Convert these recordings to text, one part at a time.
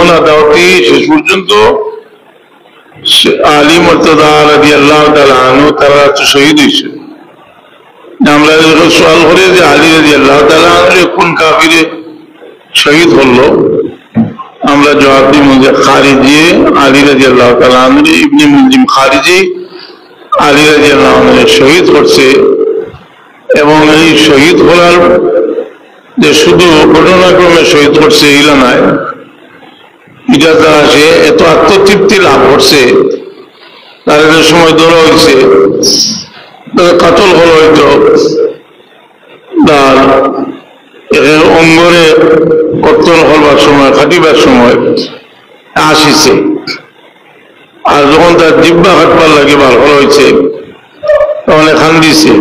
এমন আদাওয়াতি শেষ পর্যন্ত আলী মুর্তজা রাদিয়াল্লাহু তাআলা আনহু তারা তো শহীদ হয়েছে। আমরা যখন সওয়াল করি যে আলী রাদিয়াল্লাহু তাআলা আনহু কোন কাফিরে শহীদ হলো, আমরা জবাব দিব যে খারিজি আলী রাদিয়াল্লাহু তাআলা আনহু ইবনে মুলজিম খারিজি আলী রাদিয়াল্লাহু আনহু শহীদ করছে। এবং এই শহীদ হওয়ার যে শুধু ঘটনাক্রমে শহীদ করছে এইলা নয়, এটা দ্বারা সে এত আত্মতৃপ্তি লাভ করছে, তার সময় ধরা হয়েছে, কাতল হল হয়তো তার অঙ্গরে কর্তন হবার সময় খাটিবার সময় আসিছে। আর যখন তার জিব্বা কাটবার লাগে বার হল হয়েছে তখন খান দিছে।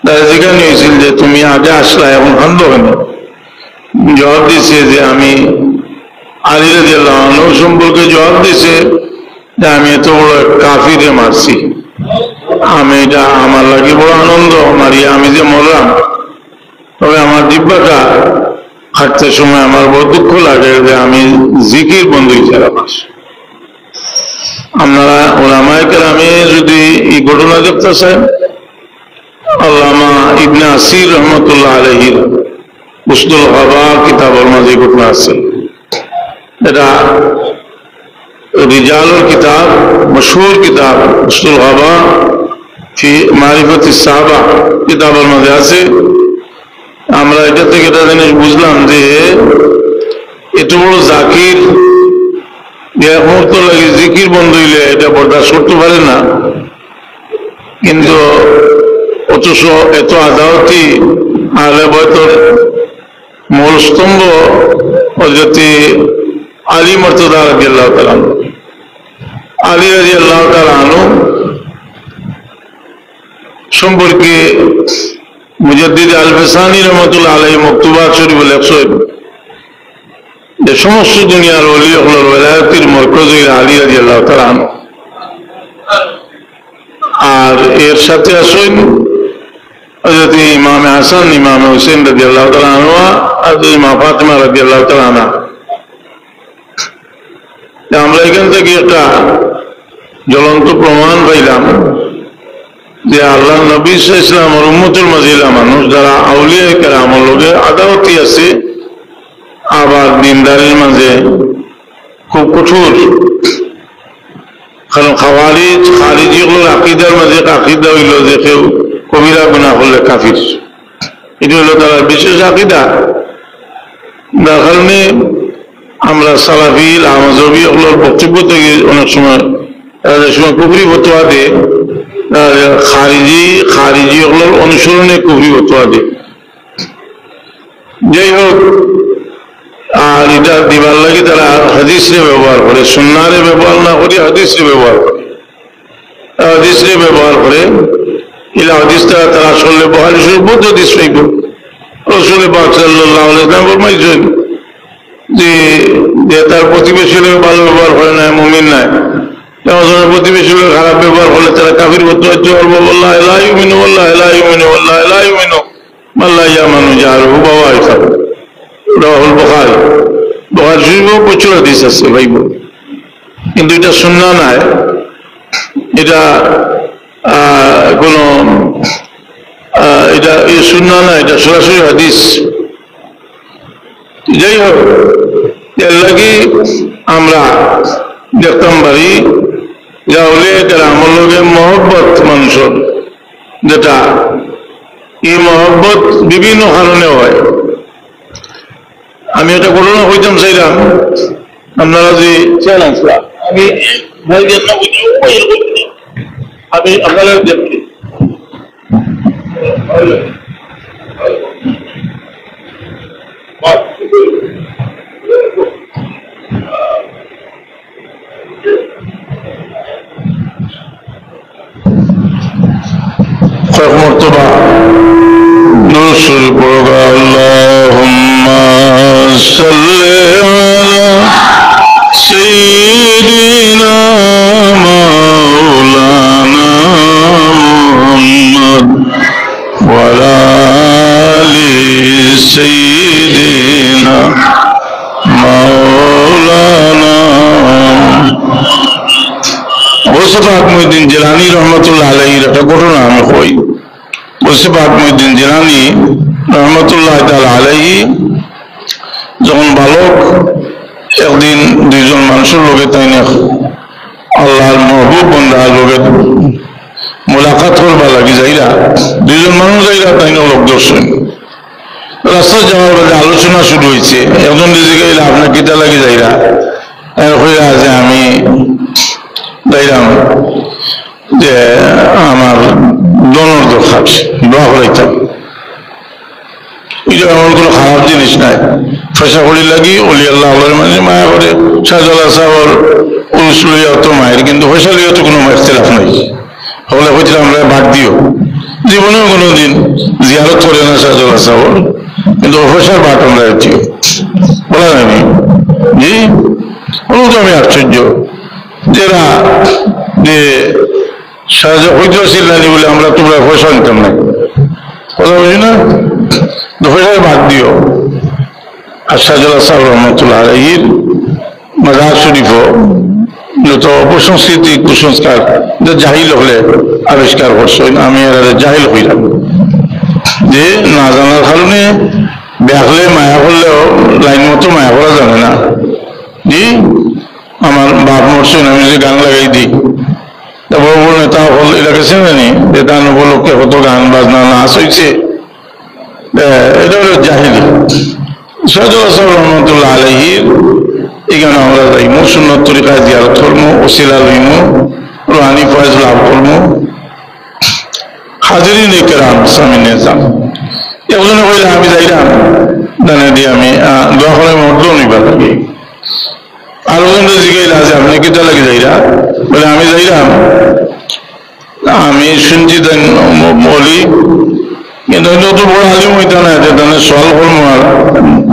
তারা যেখানে হয়েছিল যে তুমি আগে আসলা এখন খান্দ কেন? জবাব দিছে যে আমি আলী রাদিয়াল্লাহু আনহু সম্পর্কে জবাব দিছে যে আমি এত বড় কাফিরে মারছি, আমি এটা আমার লাগে বড় আনন্দ মারিয়া আমি যে মরলাম, তবে আমার জিব্বাটা খাটতে সময় আমার বড় দুঃখ লাগে যে আমি জিকির বন্ধ হয়েছে। আপনারা ওলামায়ে কেরামে যদি এই ঘটনা দেখতে চান, আল্লামা ইবনে আসির রহমতুল্লাহ আলাইহির উসদুল গাবা কিতাবের মাঝে ঘটনা আছে। এটা রিজালুল কিতাব, মশহুর কিতাব উসদুল গাবা ফি মারিফাতিস সাহাবা কিতাবের মাঝে আছে। আমরা এটা থেকে একটা জিনিস বুঝলাম যে এত বড় জাকির এক মুহূর্ত লাগে জিকির বন্ধ হইলে এটা বরদাস্ত করতে পারে না, কিন্তু অথচ এত আদাওয়াতি আহলে বাইতের মূল স্তম্ভ হযরত আলী মুর্তজা রাদিয়াল্লাহু তাআলা আনহু। আলী রাদিয়াল্লাহু তাআলা আনহু সম্পর্কে মুজাদ্দিদ আল-ফিসানি রহমাতুল্লাহ আলাইহি মকতুবাত শরীফে লেখছেন যে সমস্ত দুনিয়ার ওলি হল ওলায়াতের মরকজ আলী রাদিয়াল্লাহু তাআলা আনহু। আর এর সাথে আসেন হযরত ইমাম হাসান, ইমাম হুসাইন রাদিয়াল্লাহু তাআলা আনহু আর ইমাম ফাতিমা রাদিয়াল্লাহু তাআলা আনহা। আমরা এখান থেকে একটা জ্বলন্ত প্রমাণ পাইলাম যে আল্লাহ নবী সাল্লাল্লাহু আলাইহি ওয়াসাল্লামের উম্মতের মাঝে মানুষ যারা আউলিয়া কেরামের লগে আদাওয়াতি আছে, আবার দিনদারের মাঝে খুব কঠোর। কারণ খারিজি হল আকীদার মাঝে আকীদা হইল যে কেউ কবিরা গুনাহ করলে কাফির, এটা হলো তারা বিশেষ আকীদা। যার কারণে আমরা সালাফি আহমদী হলোর বক্তব্য থেকে অনেক সময় কুফরি ফতোয়া দেয়, খারিজি হলোর অনুসরণে কুফরি ফতোয়া দেয়। যাই হোক, আর এটা দিবার লাগে তারা হাদিসে ব্যবহার করে, সুন্নাহরে ব্যবহার না করে হাদিসে ব্যবহার করে। হাদিসে ব্যবহার করে ইলা হাদিসটা তারা আসলে বুখারী শরীফ বহুত হাদিস পাইব। রাসূল পাক সাল্লাল্লাহু আলাইহি ওয়াসাল্লাম ফরমাইছেন যে তার প্রতিবেশীর ভালো ব্যবহার করে না মুমিন নয়, প্রতিবেশীর খারাপ ব্যবহার হলে তারা কাফির ফতোয়া দিতে পারবো। ওয়াল্লাহি লা ইউমিনু ওয়াল্লাহি লা ইউমিনু ওয়াল্লাহি লা ইউমিনু মান লা ইয়ামানু জারুহু বাওয়াইফা। রাহুল বুখারী, বুখারী শরীফে প্রচুর হাদিস আছে ভাইব, কিন্তু এটা সুন্নাহ নয়, এটা কোনো এটা এই সুন্নাহ না, এটা সরাসরি হাদিস। যাই হোক, এর লাগে আমরা দেখতাম পারি যা হলে এটা আমার লগে মহব্বত মানুষের, যেটা এই মহব্বত বিভিন্ন কারণে হয়। আমি একটা ঘটনা কইতাম চাইলাম, আপনারা যে আমি আপনারা দেখি কয়েক মর্তবা দুরূদ শরীফ পড়বা। আল্লাহুম্মা সাল্লি আলা সাইয়্যিদিনা মাওলানা মুহাম্মদ ওয়া আলা আলি সাইয়্যিদিনা মাওলানা গৌসে পাক মুহিউদ্দিন জিলানী রহমতুল্লাহ আলাইহির একটা ঘটনা আমি কই। গৌসে পাক মুহিউদ্দিন জিলানী রহমতুল্লাহ তাআলা আলাইহি যখন বালক একদিন দুইজন মানুষের লোকে তাই না আল্লাহর মহবুব বন্দার লোকে মোলাকাত করবার লাগি যাইরা, দুইজন মানুষ যাইরা তাই না লোক দর্শন রাস্তা যাওয়ার বাদে আলোচনা শুরু হয়েছে। একজন জিজ্ঞাসা আপনার কিতা লাগি যাইরা, হইয়া যে আমি যাইরাম যে আমার দনের দরকার, দোয়া করাইতাম। এটা আমার কোনো খারাপ জিনিস নাই, পয়সা করি লাগি অলি আল্লাহ মানে মায়া করে শাহজালাল সাহর উরুস লইয়া তো মায়ের, কিন্তু পয়সা লইয়া তো কোনো ইখতিলাফ নাই। হলে হইছিলাম আমরা ভাগ দিও, জীবনেও কোনোদিন জিয়ারত করে না শাহজালাল সাহর, কিন্তু পয়সার ভাগ আমরা দিও বলা যায়নি। জি বলুন তো আমি আশ্চর্য যারা যে শাহজাহ হইতে চিল্লানি বলে আমরা তোমরা পয়সা নিতাম না, কথা বুঝি না, পয়সার ভাগ দিও। আর শাহজালাল সাহেব রহমতুল্লাহ আলাইহির মাজার শরীফও যত অপসংস্কৃতি কুসংস্কার জাহিল হলে আবিষ্কার করছেন, আমি এর জাহিল হইলাম যে না জানার কারণে দেখলে মায়া করলেও লাইন মতো মায়া করা যাবে না। জি আমার বাপ মরছেন, আমি যে গান লাগাই দিই বড় বড় নেতা হল এলাকা চেনেনি যে তার উপলক্ষে কত গান বাজনা নাচ হয়েছে, এটা হলো জাহিলি। শাহজালাল সাহেব রহমতুল্লাহ আলাইহির এখানে আমরা যাইমু, সুন্নত তরিকায় জিয়ারত করমু, ওসিলা লইমু, রুহানি ফয়েজ লাভ করমু। হাজিরিন কেরাম সামিনে যাম, একজনে কইলে আমি যাইলাম জানে দিয়ে আমি দোয়া করে মর্দ নিবার লাগে। আর ওজনে জিগাইলা যে আপনি কিতা লাগে যাইরা, বলে আমি যাইলাম আমি শুনছি দেন বলি, কিন্তু যত বড় আলিম হইতে না যে তাহলে সল করবো আর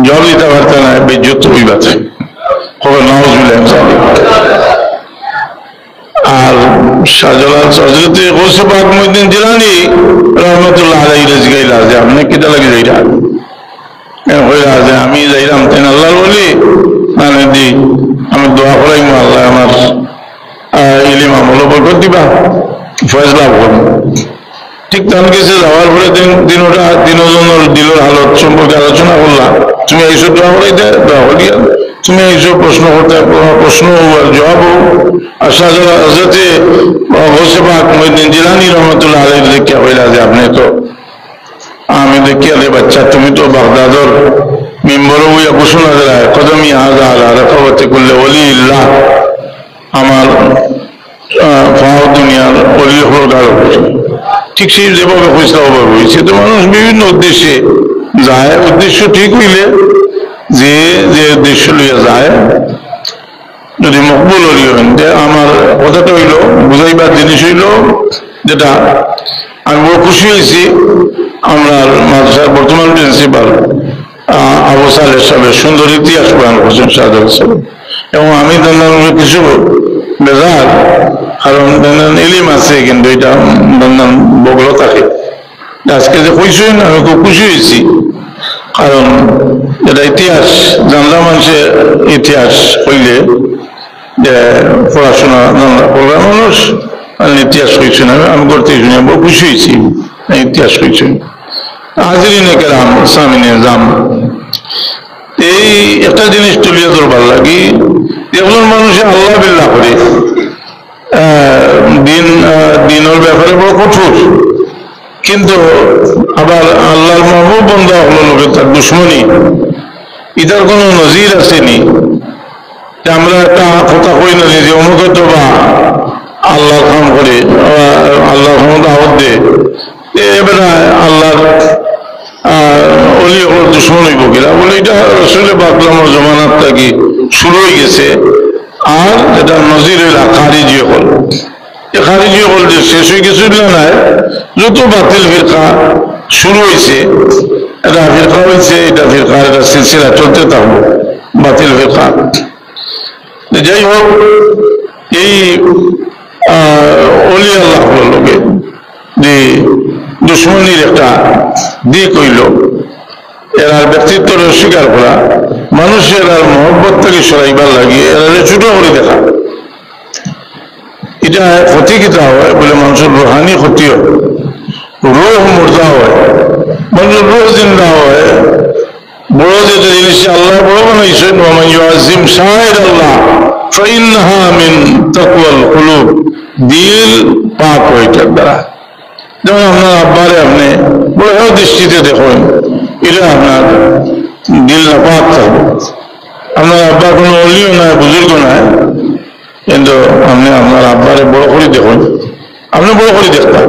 জল দিতে পারতে না, বেজ্জত হইবাতে খবর নামাজ মিলে। আর শাহজালাল হযরত গৌসে পাক মুহিউদ্দিন জিলানী রহমতুল্লাহ আলাইহি জিগাইলা যে আপনি কিতা লাগে যাইরা, হইলা যে আমি যাইলাম তেন আল্লাহর ওলি মানে দি আমি দোয়া করাইমু আল্লাহ আমার ইলিম আমল বরকত দিবা, ফয়েজ লাভ করবো। ঠিক তার কাছে যাওয়ার পরে দিনজনের দিলের হালত সম্পর্কে আলোচনা করলাম। তুমি এইসব দোয়া করাইতে দোয়া করিয়া, তুমি এইসব প্রশ্ন করতে প্রশ্ন জবাব হোক। আর শাহজালাল হযরত গৌসে পাক মুহিউদ্দিন জিলানী রহমতুল্লাহ আলাইহি দেখিয়া হইলা যে আপনি তো আমি দেখিয়া রে বাচ্চা তুমি তো বাগদাদর মেম্বরও হইয়া ঘোষণা দেয় কদমি হাজা আলা রাকাবাতি কুল্লি ওলিল্লাহ, আমার ফাও দুনিয়ার অলি হল গাড়ো। ঠিক সেই যেভাবে ফয়সলা ওভাবে হয়েছে, তো মানুষ বিভিন্ন উদ্দেশ্যে যায়, উদ্দেশ্য ঠিক হইলে যে যে উদ্দেশ্য লইয়া যায় যদি মকবুল হইল। আমার কথাটা হইল বুঝাইবার জিনিস হইল যেটা আমি বড় খুশি হয়েছি, আমরা মাদ্রাসার বর্তমান প্রিন্সিপাল আবু সালেহ সাহেবের সুন্দর ইতিহাস প্রদান করছেন শাহজালাল সাহেব, এবং আমি তার কিছু বেজার কারণ ইলিম আছে কিন্তু এটা বগল থাকে। আজকে যে কইসই না আমি খুব খুশি হয়েছি, কারণ এটা ইতিহাস জানলা মানুষের ইতিহাস হইলে যে পড়াশোনা পড়ার মানুষ ইতিহাস হয়েছে না, আমি করতে শুনি বড় খুশি হয়েছি ইতিহাস হয়েছে। হাজিরিন কেরাম সামিনে যাম, এই একটা জিনিস তুলিয়া ধরবার লাগি, এগুলো মানুষে আল্লাহ বিল্লাহ করে দিনের ব্যাপারে বড় কঠোর, কিন্তু আবার আল্লাহর মাহবুব বান্দা হলো লোকের তার দুশ্মনী, এটার কোনো নজির আসেনি। আমরা একটা কথা কই না যে অমুকে তো বা আল্লাহ কাম করে, আল্লাহ দাওয়াত দে, এবারে আল্লাহর অলি হল দুশ্মন হইব কিনা বলে, এটা আসলে বাকলামর জমানার থাকি শুরু হয়ে গেছে। আর এটা নজির হইলা খারিজি হল, এই খারিজি হল যে শেষ হয়ে গেছিল না, যত বাতিল ফিরকা শুরু হয়েছে, এটা ফিরকা হয়েছে, এটা ফিরকা এটা সিলসিলা চলতে থাকবো বাতিল ফিরকা। যাই হোক, এই অলি আল্লাহ লোকে যে দুশ্মনীর একটা দিক হইল, এরা ব্যক্তিত্বের অস্বীকার করা, মানুষের আর মহব্বত থেকে সরাইবার লাগিয়ে এরা ছোট করে দেখা, এটা ক্ষতি কিতা হয় বলে মানুষের রুহানি ক্ষতি হয়, রুহ মুর্দা হয়, মানুষের রুহ জিন্দা হয়। বড় যেটা জিনিস আল্লাহ বড় বানাইছেন, ওয়ামান ইউআযিম শাআইর আল্লাহ ফাইন্নাহা মিন তাকওয়াল কুলুব, দিল পাক হয় এটার দ্বারা। যেমন আপনার আব্বারে আপনি বড় দৃষ্টিতে দেখেন, এটা আপনার দিল না পাক থাকবে। আপনার আব্বা কোনো অলিও নয়, বুজুর্গ নয়, কিন্তু আপনি আপনার আব্বারে বড় করে দেখুন, আপনি বড় করে দেখতেন।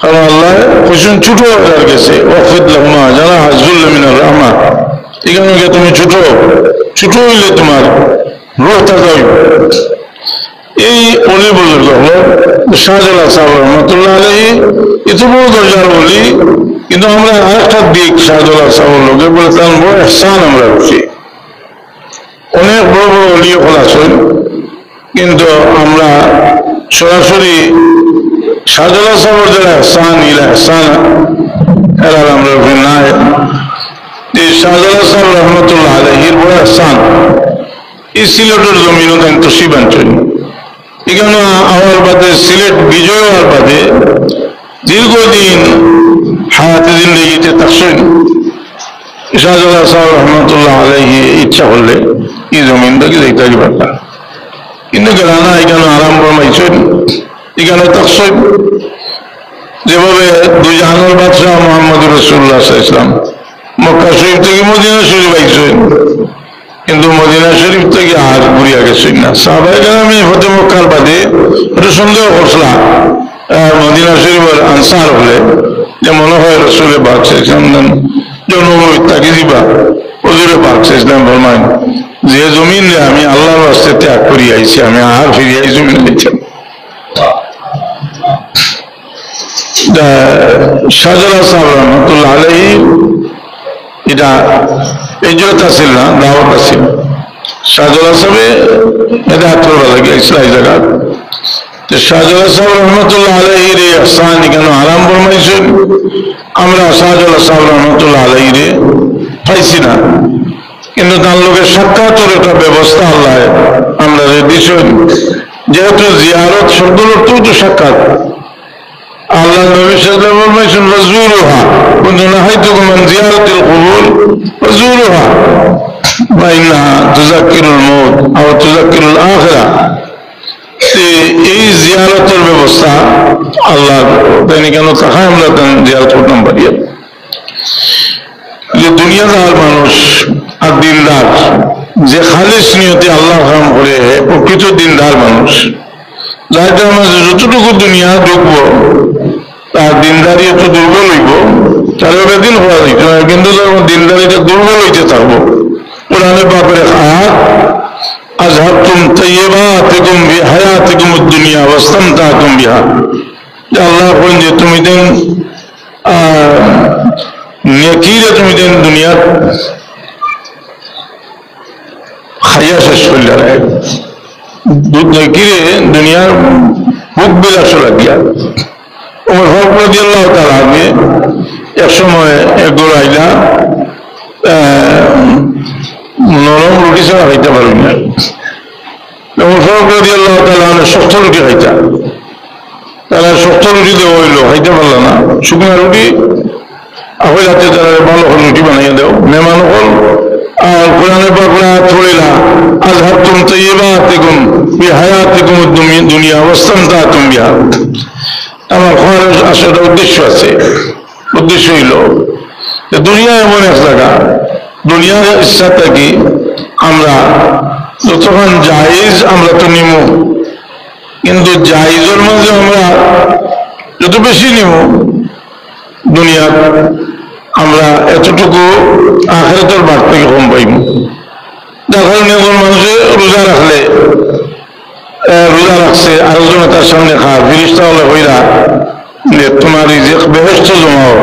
কারণ আল্লাহ খুশন ছোট হয়ে গেছে, ওয়াফিদ লাহুমা জানাহা যুল্লি মিনার রাহমা, এখানে তুমি ছোট হইলে তোমার রূহ তাজা হইবে। এই অলি বুজুর্গ হলো শাহজালাল সাহেব রহমতুল্লাহ আলাইহি, এত বড় দরজার অলি, কিন্তু আমরা আরেকটা দিক শাহজালাল সাহেবের লোকে বলে তার বড় ইহসান আমরা করছি। অনেক বড় বড় অলিও হল আছেন, কিন্তু আমরা সরাসরি শাহজালাল সাহেবের যারা ইহসান ইহসান এরা আমরা নাই। এই শাহজালাল সাহেব রহমতুল্লাহ আলাইহির বড় ইহসান, এই সিলেটের জমিনও তাই তসিব আনছেন। এখানে আমার বাদে সিলেট বিজয় হওয়ার বাদে দীর্ঘদিন হায়াতে জিন্দেগিতে থাকছেন। শাহজালাল সাহেব রহমতুল্লাহ আলাইহি ইচ্ছা করলে এই জমিনটাকে দেখতে পারতাম, কিন্তু গেলা না, এখানে আরাম ফরমাইছেন, এখানে থাকছেন। যেভাবে দুই জাহানের বাদশাহ মোহাম্মদ রাসূলুল্লাহ সাল্লাল্লাহু আলাইহি ওয়াসাল্লাম মক্কা শরীফ থেকে মদিনা শরীফ আইছেন, কিন্তু মদিনা শরীফ থেকে আর ঘুরিয়া গেছেন না। সাহাবায়ে কেরামে ফতে মক্কার বাদে একটু সন্দেহ করছিলাম মদিনা শরীফের আনসার হলে, যে মনে হয় রাসূলের পাক সাল্লাল্লাহু জন্মভূমি তাকে দিবা। হুজুরে পাক সাল্লাল্লাহু ফরমায়, যে জমিন আমি আল্লাহর রাস্তে ত্যাগ করি আইছি, আমি আর ফিরে এই জমিন নিচ্ছেন। শাহজালাল সাহেব রহমতুল্লাহ আলাইহি এটা ইজরত আছিল না, দাওয়াত আছিল। শাহজালাল সাহেবে হেদায়েত করা লাগে ইসলামী জায়গা। শাহজালাল সাহেব রহমতুল্লাহ আলাইহির ইহসান এখানে আরাম ফরমাইছেন, আমরা শাহজালাল সাহেব রহমতুল্লাহ আলাইহিরে পাইছি না, কিন্তু তার লোকের সাক্ষাতের একটা ব্যবস্থা আল্লাহ আমরা দিয়েছেন। যেহেতু জিয়ারত শব্দের অর্থ তো সাক্ষাৎ, আল্লাহ নবী সাল্লাল্লাহু আলাইহি ওয়াসাল্লাম ফাজুরুহা কুনতু নাহাইতুকুম আন জিয়ারাতিল কুবুর ফাজুরুহা ওয়া ইন্নাহা তুযাক্কিরুল মাউত আও তুযাক্কিরুল আখিরা। এই জিয়ারতের ব্যবস্থা আল্লাহ তাই কেন তাহাই আমরা জিয়ারত করতাম পারি। যে দুনিয়াদার মানুষ আর দিনদার, যে খালিস নিয়তে আল্লাহ কাম করে প্রকৃত দিনদার মানুষ, যাইটার মাঝে যতটুকু দুনিয়া ঢুকবো তার দিনদারি একটু দুর্বল হইব, তাহলে বেদিন হওয়া যাইত না, কিন্তু যখন দিনদারিটা দুর্বল হইতে থাকবো। কোরআনে বাপের আয়াত, আযহাবতুম তাইয়্যিবাতিকুম বিহায়াতিকুম আদ-দুনিয়া ওয়াস্তামতা'তুম বিহা, যে আল্লাহ বলেন যে তুমি দেন নেকিরে তুমি দেন দুনিয়ার খাইয়া শেষ করলে নেকিরে দুনিয়ার ভোগ বিলাস লাগিয়া। ওমর ফারুক রাদিয়াল্লাহু তাআলা আগে এক সময় এক আইলা নরম রুটি ছাড়া খাইতে পারবি না। ওমর ফারুক রাদিয়াল্লাহু তাআলা শক্ত রুটি খাইতা, তারা শক্ত রুটি দেওয়া হইলো, খাইতে পারল না। শুকনা রুটি আগে যাতে তারা ভালো রুটি বানাইয়া দেও, মেহমান হল। আর কোরআনে পাক আয়াত পড়িলা, আযহাবতুম তাইয়্যিবাতিকুম বিহায়াতিকুম আদ-দুনিয়া ওয়াস্তামতা'তুম বিহা। আমার খবরের আসলে উদ্দেশ্য আছে, উদ্দেশ্য হইল দুনিয়া এমন এক জায়গা, দুনিয়ার ইচ্ছা থাকি আমরা যতক্ষণ জায়েজ আমরা তো নিব, কিন্তু জায়েজের মাঝে আমরা যত বেশি নিব দুনিয়া আমরা এতটুকু আখিরাতের বাদ থেকে কম পাইব। যার কারণে এখন মানুষে রোজা রাখলে, রোজা রাখছে আরেকজনে তার সামনে খায়, ফিরিস্তা হলে হইরা যে তোমার রিজিক বেহেশতে জমা হোক।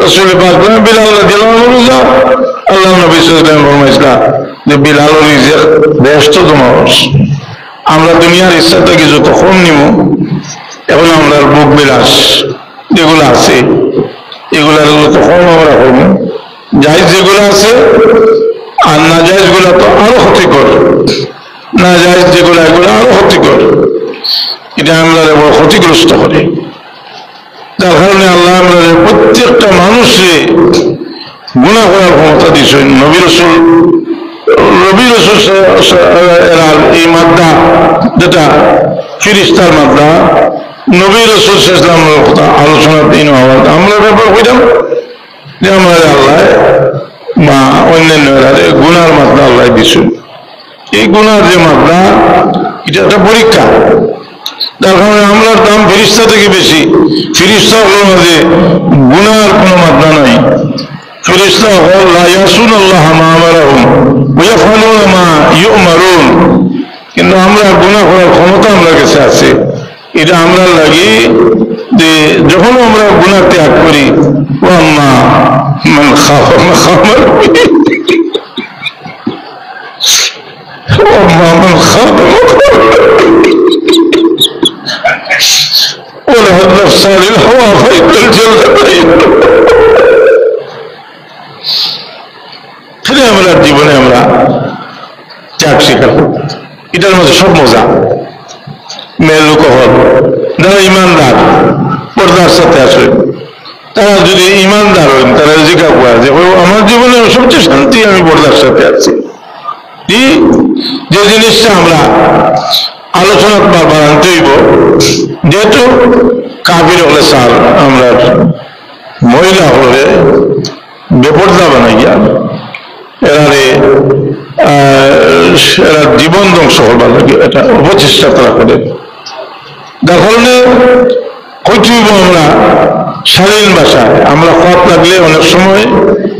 রাসূল পাক বিলাল রাদিয়াল্লাহু আনহু রোজা, আল্লাহ নবী সাল্লাল্লাহু আলাইহি ওয়াসাল্লাম ফরমাইছিলেন যে বিলালের রিজিক বেহেশতে জমা হোক। আমরা দুনিয়ার ইচ্ছা থেকে যত কম নিব, এখন আমরা ভোগ বিলাস যেগুলো আছে এগুলার যত কম আমরা করব, জায়েজ যেগুলো আছে, আর নাজায়েজ গুলা তো আরো ক্ষতিকর, নাজায়েজ যেগুলো এগুলো আরো ক্ষতিকর। এটা আমরা বড় ক্ষতিগ্রস্ত করে। যার কারণে আল্লাহ আমরা প্রত্যেকটা মানুষে গুনাহ করার ক্ষমতা দিয়েছেন। নবী রাসূল এই মাদ্দা যেটা ফিরিস্তার মাদ্দা, নবী রাসূল সাল্লাল্লাহু আলাইহি ওয়াসাল্লামের কথা আলোচনা দিন হওয়ার আমরা ব্যাপার কইলাম যে আমরা আল্লাহ বা অন্যান্য গুনার মাদ্দা আল্লাহ দিয়েছেন। এই গুনার যে মাদ্দা এটা একটা পরীক্ষা। তার কারণে আমরা দাম ফেরেশতা থেকে বেশি। ফেরেশতা হলো যে গুনার কোনো মাদ্দা নাই। ফেরেশতা হল লা ইয়াসুনাল্লাহ মা আমারাহুম ওয়া ইয়াফআলুনা মা ইউমারুন। কিন্তু আমরা গুনাহ করার ক্ষমতা আমরা কাছে আছে। এটা আমরা লাগি যে যখন আমরা গুনাহ ত্যাগ করি ওয়া আম্মা মান খাফা মাকামা وأما من خاف ونهى النفس عن الهوى فإن الجنة খালি আমরা জীবনে আমরা ত্যাগ স্বীকার করব। এটার মধ্যে সব মজা। মেয়ের লোক হল যারা ইমানদার পর্দার সাথে আসেন, তারা যদি ইমানদার হন তারা জিজ্ঞাসা করে যে আমার জীবনে সবচেয়ে শান্তি আমি পর্দার সাথে আছি। যে জিনিসটা আমরা আলোচনা বারবার আনতে হইব, যেহেতু কাফির হলে স্যার আমরা মহিলা হলে বেপর্দা বানাইয়া এরা জীবন ধ্বংস করবার লাগে এটা অপচেষ্টা তারা করে। যার কারণে কইতে হইব আমরা স্বাধীন ভাষায় আমরা খত লাগলে অনেক সময়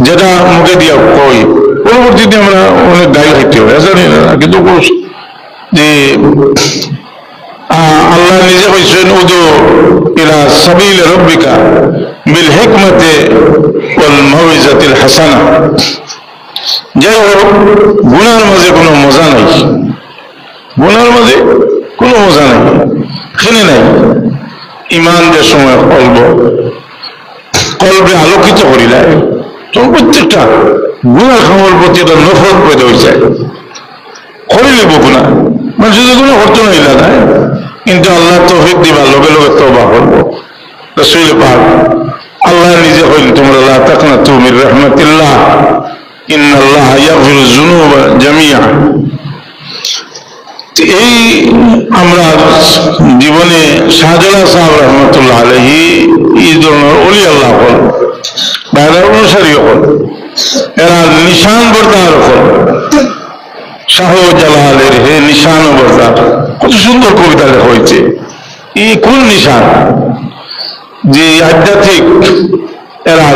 যেটা মুখে দিয়া কই পরবর্তীতে আমরা অনেক গায়ে খাইতে হবে জানি না। কিন্তু যে আল্লাহ নিজে কইছেন উদু ইলা সাবিল রাব্বিকা বিল হিকমাতি ওয়াল মাউইজাতিল হাসানা। যাই হোক, গুনার মাঝে কোনো মজা নাই, গুনার মাঝে কোনো মজা নাই, খেলে নাই। ইমান যে সময় কলবে আলোকিত করিলায় তখন প্রত্যেকটা গুনার খামার প্রতি একটা নফরত পয়দা হয়ে যায়। করে নেব গুণা মানুষ যদি গুণা করতে না এলাকায়, কিন্তু আল্লাহ তৌফিক দিবা লগে লগে তওবা করবো। রাসূল পাক আল্লাহ নিজে হইল তোমরা লা তাকনাতু মির রাহমাতিল্লাহ ইন্নাল্লাহ ইয়াগফিরুয যুনুবা জামিআ। এই আমরা জীবনে শাহজালাল সাহেব রহমতুল্লাহ আলাইহি এই ধরনের ওলি আল্লাহ হল বাইরের অনুসারী হল, এরা নিশান বরদার হল। শাহজালালের হে নিশান বরদার, কত সুন্দর কবিতা লেখা হয়েছে। এই কোন নিশান? যে আধ্যাত্মিক এরা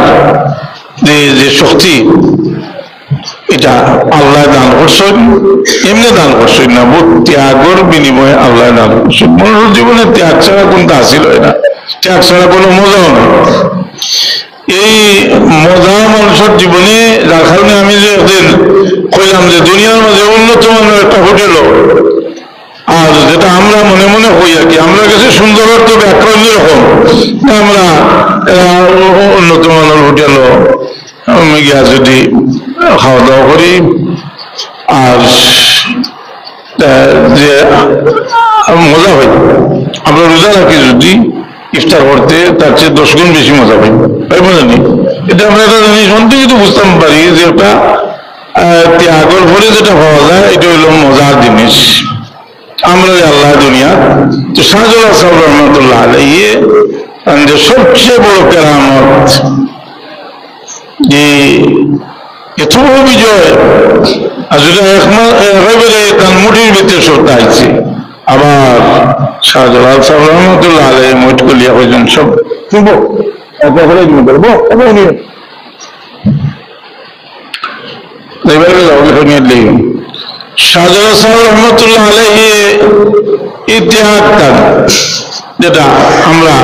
যে শক্তি, এটা আল্লাহ দান করছেন, এমনি দান করছেন না, বহু ত্যাগের বিনিময়ে আল্লাহ দান করছেন। মানুষের জীবনে ত্যাগ ছাড়া কোনটা আসিল না, ত্যাগ ছাড়া কোনো মজাও নেই। এই মজা মানুষের জীবনে, যার কারণে আমি যে একদিন কইলাম যে দুনিয়ার মাঝে উন্নত মানের একটা হোটেল, আর যেটা আমরা মনে মনে হই আর কি, আমরা কাছে সুন্দর তো ব্যাখ্যা রকম আমরা উন্নত মানের হোটেল আমি গিয়া যদি খাওয়া দাওয়া করি, আর যে মজা হয় আমরা রোজা রাখি যদি ইফতার করতে তার চেয়ে 10 গুণ বেশি মজা পাই, তাই বোঝেনি? এটা আমরা একটা জিনিস অন্তত বুঝতাম পারি যে একটা ত্যাগের পরে যেটা পাওয়া যায় এটা হইল মজার জিনিস। আমরা আল্লাহ দুনিয়া তো শাহজালাল সাহেব রহমতুল্লাহ আলাইহি যে সবচেয়ে বড় কেরামত যে এত বিজয়, আর যেটা একেবারে তার মুঠির ভিতরে সত্য আছে। আবার শাহজালাল সাহেব রহমতুল্লাহ আলাইহি মোট কলিয়া হয়েছেন সব শুনবো শাহজালাল সাহেব রহমতুল্লাহ আলাইহি ইতিহাস যেটা আমরা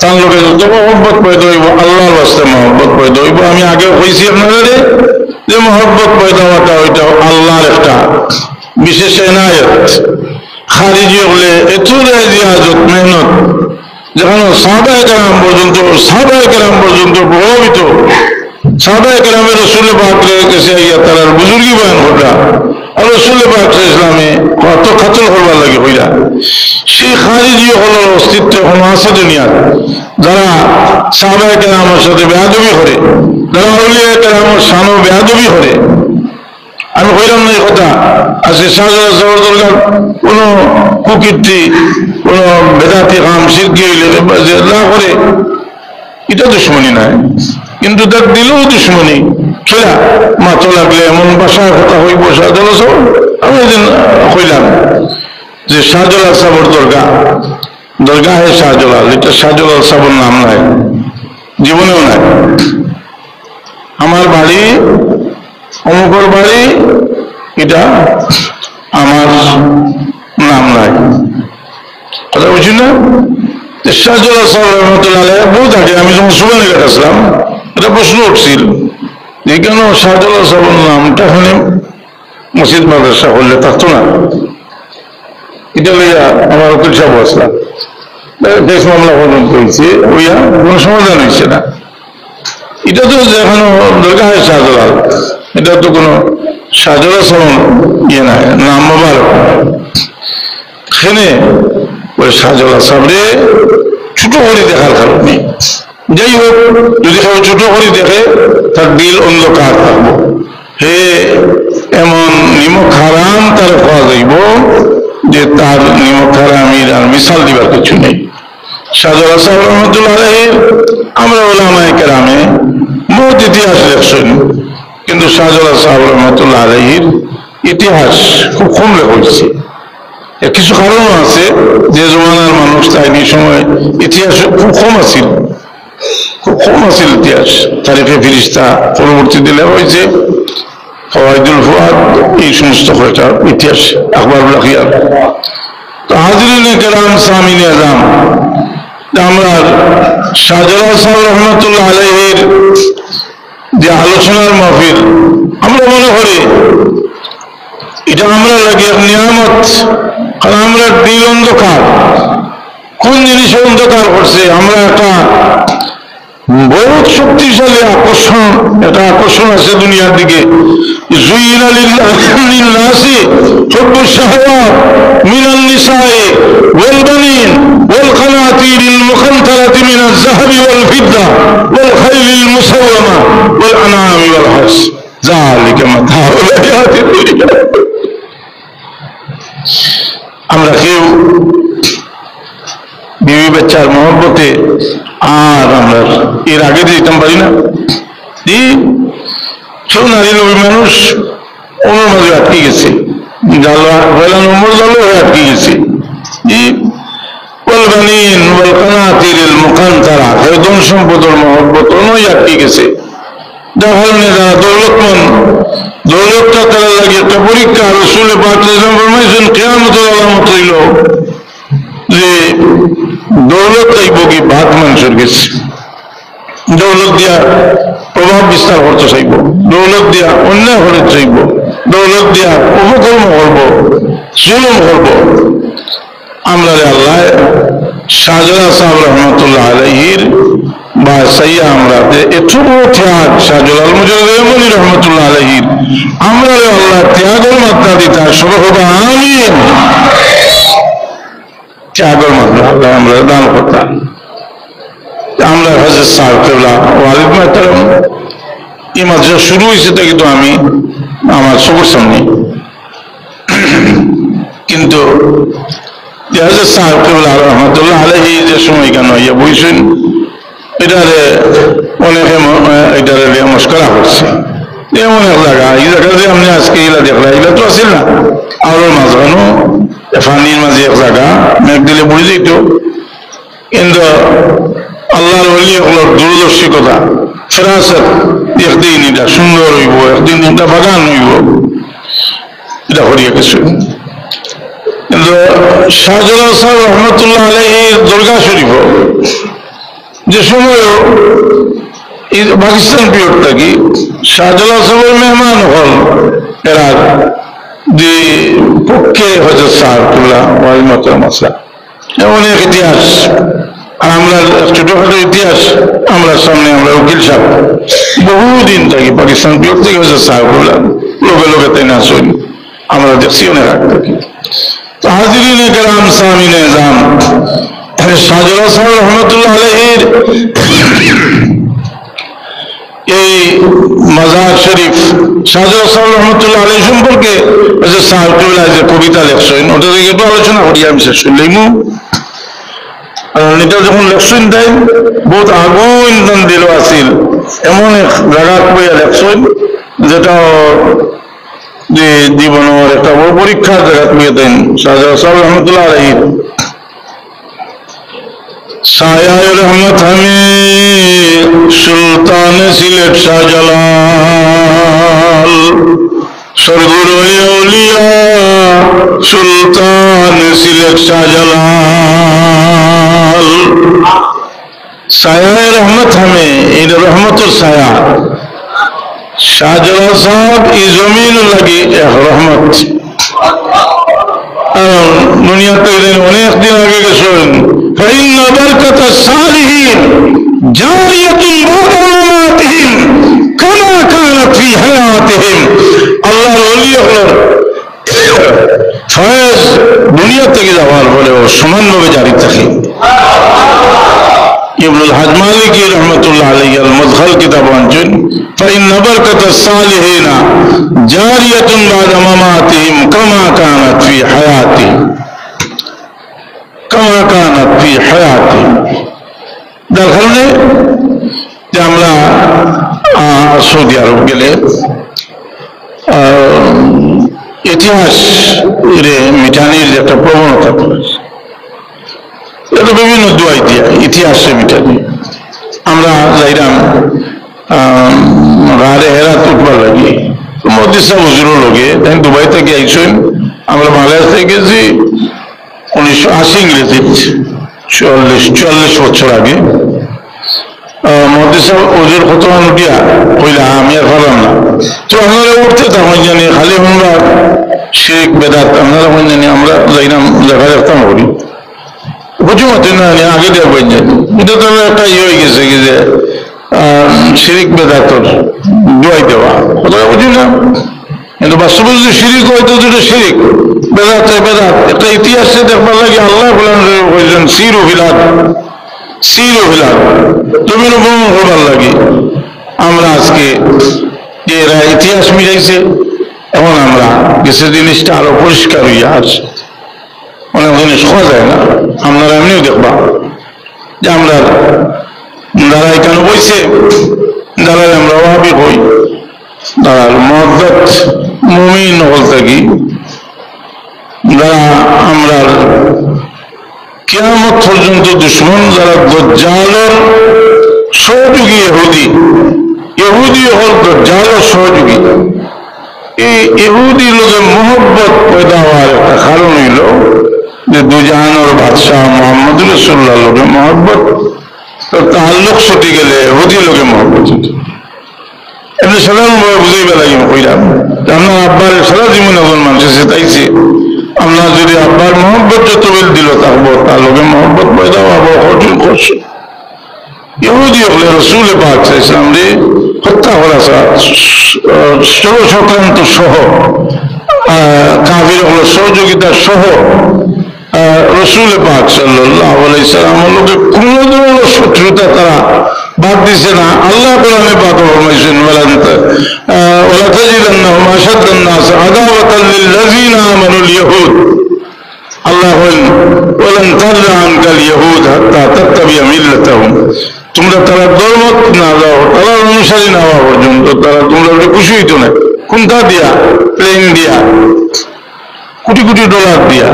তার লোকের যত মহব্বত পয়দা হইব আল্লাহর বাস্তে মহব্বত পয়দা হইব। আমি আগেও কইছি আপনাদের যে মহব্বত পয়দা হওয়াটা ওইটা আল্লাহর একটা বিশেষ এনায়েত। খারিজি হলে এত রিয়াজত মেহনত, যেখানে সাহাবায়ে কেরাম পর্যন্ত প্রভাবিত, সাহাবায়ে কেরামের রাসূল পাক কাছে আইয়া তার বুজুর্গি বয়ান করা, আর রাসূল পাক ইসলামে কত কাতল করবার লাগে হইরা সেই খারিজি হলোর অস্তিত্ব এখন আছে দুনিয়ার, যারা সাহাবায়ে কেরামের সাথে বেয়াদবি করে, যারা আউলিয়ায়ে কেরামের শানও বেয়াদবি করে। আমি কইলাম না এই কথা, আজকে শাহজালাল সাহেবের দরকার কোনো কুকীর্তি, কোনো বেদাতি কাম শিরকি হইলে না করে, এটা দুশ্মনী নয়, কিন্তু তার দিলেও দুশ্মনী। খেলা মাথা লাগলে এমন বাসায় কথা হইব শাহজালাল সাহেব। আমি একদিন কইলাম যে শাহজালাল সাহেবের দরগা হে শাহজালাল, এটা শাহজালাল সাহেবের নাম নাই, জীবনেও নাই। আমার বাড়ি অমুকর বাড়ি, এটা আমার নাম নাই, কথা বুঝি না। শাহজালাল সাহেব রহমতুল্লাহ আলাইহি বহুত আগে আমি যখন সুবানি কাটাছিলাম, এটা প্রশ্ন উঠছিল যে কেন শাহজালাল সাহেবের নামটা এখানে মসজিদ মাদ্রাসা হলে থাকতো না। এটা লইয়া আমার উকিল সাহেব আসলাম, কেস মামলা পর্যন্ত হয়েছে, ওইয়া কোনো সমাধান হয়েছে না। এটা তো এখনো দরকার হয় শাহজালাল, এটা তো কোনো শাহজালাল সাহেব ইয়ে নাই, নাম মোবারক। সেখানে ওই শাহজালাল সাহেবরে ছোট করে দেখার কারণে, যাই হোক, যদি কেউ ছোট করে দেখে তার দিল অন্ধকার থাকবো, হে এমন নিমক হারাম তার খাওয়া যাইব যে তার নিমক হারামির আর মিশাল দিবার কিছু নেই। শাহজালাল সাহেব রহমতুল্লাহ আলাইহির আমরা উলামায়ে কেরামে বহুত ইতিহাস দেখছেন, কিন্তু শাহজালাল সাহেব রহমতুল্লাহ আলাইহির ইতিহাস খুব কম লেখা হয়েছে। এর কিছু কারণও আছে, যে জমানার মানুষ তাইনি সময় ইতিহাস খুব কম আছিল, ইতিহাস। তারিখে ফিরিস্তা পরবর্তীতে লেখা হয়েছে, ফওয়াইদুল ফুয়াদ, এই সমস্ত কয়েকটা ইতিহাস আখবারুল আখিয়ার। তো হাজিরিনে কেরাম, সামিনে আযম, আমরা শাহজালাল সাহেব রহমতুল্লাহ আলাইহির যে আলোচনার মাহফিল, আমরা মনে করি এটা আমরা লাগে এক নিয়ামত, কারণ আমরা দিল অন্ধকার। কোন জিনিসে অন্ধকার করছে? আমরা একটা বহুত শক্তিশালী আকর্ষণ আছে দুনিয়ার দিকে। যুইনা লিন-নাসি হুব্বুশ শাহাওয়াত মিনান নিসাই ওয়াল বানিন ওয়াল কানাতিরিল মুকান্তারাতি মিনাজ যাহাবি ওয়াল ফিদ্দা ওয়াল খাইলিল মুসাওয়ামা ওয়াল আনআমি ওয়াল হারস যালিকা মাতাউল হায়াতিদ দুনিয়া। আমরা কেউ বিবি বাচ্চার মহব্বতে আর আমরা এর আগে দিতাম পারি না। সব নারী নবী মানুষ ওনার মাঝে আটকে গেছে, পয়লা নম্বর জালো হয়ে আটকে গেছে। ধন সম্পদের মহব্বত ওনই আটকে গেছে, যার কারণে যারা দৌলতটা তারা লাগে একটা পরীক্ষা। রাসূল পাক ফরমাইছেন কিয়ামতের আলামত হইল যে দৌলত চাইব কি ভাত মানুষের গেছে, দৌলত দিয়া প্রভাব বিস্তার করতে চাইব, দৌলত দিয়া অন্যায় করে চাইব, দৌলত দিয়া উপকর্ম করবো, জুলুম করবো। আমরা আল্লাহ শাহজালাল সাহেব রহমতুল্লাহ আলাইহির বা সাইয়া আমরা এটুকু ত্যাগ, শাহজালাল মুজাহিদ রহমতুল্লাহ আলাইহির আমরা আল্লাহ ত্যাগের মাত্রা দিতা সর্বদা আমিন। ত্যাগের মাত্রা আল্লাহ আমরা দান করতাম। আমরা হযরত সাহেব কেবলা ওয়ালিদ মাহতারাম এই মাদ্রাসা শুরু হয়েছে তা কিন্তু আমি আমার চোখের সামনে, কিন্তু হযরত সাহেব কেবলা রহমতুল্লাহ আলাইহি যে সময় কেন ইয়া বইছেন, এটারে অনেকে এটারে মস্করা করছে। এমন এক জায়গা, এই জায়গা যে আপনি আজকে এগুলা দেখলা, এগুলা তো আসিল না আরোর মাঝখানো ফানির মাঝে এক জায়গা মেঘ দিলে বুঝে যেত। কিন্তু আল্লাহর ওলি এগুলোর দূরদর্শিকতা ফেরাসত, একদিন এটা সুন্দর হইব, একদিন এটা বাগান হইব, এটা করিয়া কিছু। কিন্তু শাহজালাল সাহেব রহমতুল্লাহ আলাইহির দরগা শরীফ যে সময় পাকিস্তান পিরিয়ড থাকি শাহজালাল সাহেবের মেহমান হল এরা যে পক্ষে হযরত সাহেবুল্লাহ মাসলা এমন এক ইতিহাস। আর আমরা ছোটখাটো ইতিহাস আমরা সামনে, আমরা উকিল সাহেব বহুদিন থাকি পাকিস্তান পিরিয়ড থেকে হযরত সাহেবুল্লাহ লোকে লোকে তাই না শুন আমরা দেখছি অনেক আগ থেকে। তো হাজিরিনে কেরাম সামিনে জাম, শাহজালাল সাহেব রহমতুল্লাহ আলাইহির এই মাজার শরীফ, শাহজালাল সাহেব রহমতুল্লাহ আলাইহি সম্পর্কে সাহেব যে কবিতা লেখছেন ওটা থেকে একটু আলোচনা করি আমি শেষ করলাম। এটা যখন লেখছেন তাই বহুত আগুন দিল আসিল, এমন এক জায়গা কইয়া লেখছেন যেটা যে জীবনের একটা বড় পরীক্ষার জায়গা কইয়া দেন শাহজালাল সাহেব রহমতুল্লাহ আলাইহি। সায়ায়ে রহমত হামে সুলতান সিলেট শাহজালাল, সরগুর আউলিয়া সুলতান সিলেট শাহজালাল। সায়ায়ে রহমত হামে, এটা রহমতের ছায়া। শাহজালাল সাহেব এই জমিন লাগি এক রহমত। দুনিয়াতে অনেক দিন আগে গেছেন, فإن بركة الصالحين جارية بعد مماتهم كما كانت في حياتهم। আল্লাহর ওলি হলেন ফয়েজ দুনিয়া থেকে যাওয়ার পরেও সমানভাবে জারি থাকে। ইবনুল হাজ মালিকি রহমতুল্লাহ আলাইহি আল মুদখাল কিতাব আনছেন, فإن بركة الصالحين جارية بعد مماتهم كما كانت في حياتهم كما كانت في حياتهم। যার কারণে যে আমরা সৌদি আরব গেলে ইতিহাস মিটানির একটা প্রবণতা করেছে, এটা বিভিন্ন দোয়াই দিয়া ইতিহাসে মিটানি। আমরা যাইলাম গাড়ে হেরাত উঠবার লাগে, মোদি সাহেব হুজুরও লগে তাই দুবাই থেকে আইসেন, আমরা বাংলাদেশ থেকে গেছি 1980 ইংরেজিত 44 বছর আগে। মোদি সাহেব হুজুর কত উঠিয়া কইলা আমি আর পারলাম না, তো আপনারা উঠতে তখন জানি খালি আমরা শিরিক বেদাত আপনারা জানি আমরা যাইলাম দেখা দেখতাম করি বুঝি মতো না আগে দেখবেন জানি এটা তো একটা ইয়ে হয়ে গেছে কি যে শিরিক বেদাতর দোয়াই দেওয়া কথা বুঝি না। কিন্তু বাস্তবে যদি শিরিক হয়তো যেটা শিরিক, বেদাত বেদাত একটা ইতিহাসে দেখবার লাগে আল্লাহ বললেন সিরু বিলাদ সিরু বিলাদ তুমি হবার লাগে। আমরা আজকে এরা ইতিহাস মিলাইছে, এখন আমরা কিছু জিনিসটা আরো পরিষ্কার হইয়া আছে, অনেক জিনিস হওয়া যায় না। আপনারা এমনিও দেখবা যে আমরা যারা এখানে বইছে যারা আমরা ওয়াহাবি হই, যারা মুহাদ্দাত মুমিন হল থাকি, যারা আমরা কিয়ামত পর্যন্ত দুশমন, যারা দাজ্জালের সহযোগী ইহুদি, ইহুদি হল দাজ্জালের সহযোগী। এই ইহুদি লোকের মোহব্বত পয়দা হওয়ার একটা কারণ হইল যে দুজাহানের বাদশাহ মোহাম্মদ রাসূলুল্লাহ লোকে মোহব্বত, তাল্লুক ছুটি গেলে ইহুদি লোকে মোহব্বত। এমনি সাধারণভাবে বুঝাইবে লাগিব কইলাম আপনার আব্বার সারা জীবন একজন মানুষের চেতাইছে, আপনার যদি আব্বার মোহব্বত যত বেল দিল থাকবো তার লোকে মোহব্বত পয়দা হবো অর্জন করছে। ইহুদি হলে রসুল পাক ইসলাম রে হত্যা করা ষড়চক্রান্ত সহ, কাফির হলো সহযোগিতা সহ রসুল পাক সাল্লাল্লাহু আলাইহি সাল্লামের লোকে কোন ধরনের শত্রুতা তারা বাদ দিছে না। আল্লাহ কোরআনে পাক ফরমাইছেন ওয়ালা তাজিদান্নাহুম আশাদ্দান নাস আদাওয়াতাল লিল্লাযিনা আমানুল ইয়াহুদ। আল্লাহ বলেন ওয়ালান তারদা আনকাল ইয়াহুদ হাত্তা তাত্তাবি'a মিল্লাতাহুম, তোমরা তারা ধর্ম না যাও, তারা অনুসারী না হওয়া পর্যন্ত তারা তোমরা খুশি হইতো না। কোনটা দিয়া? প্লেন দিয়া, কোটি কোটি ডলার দিয়া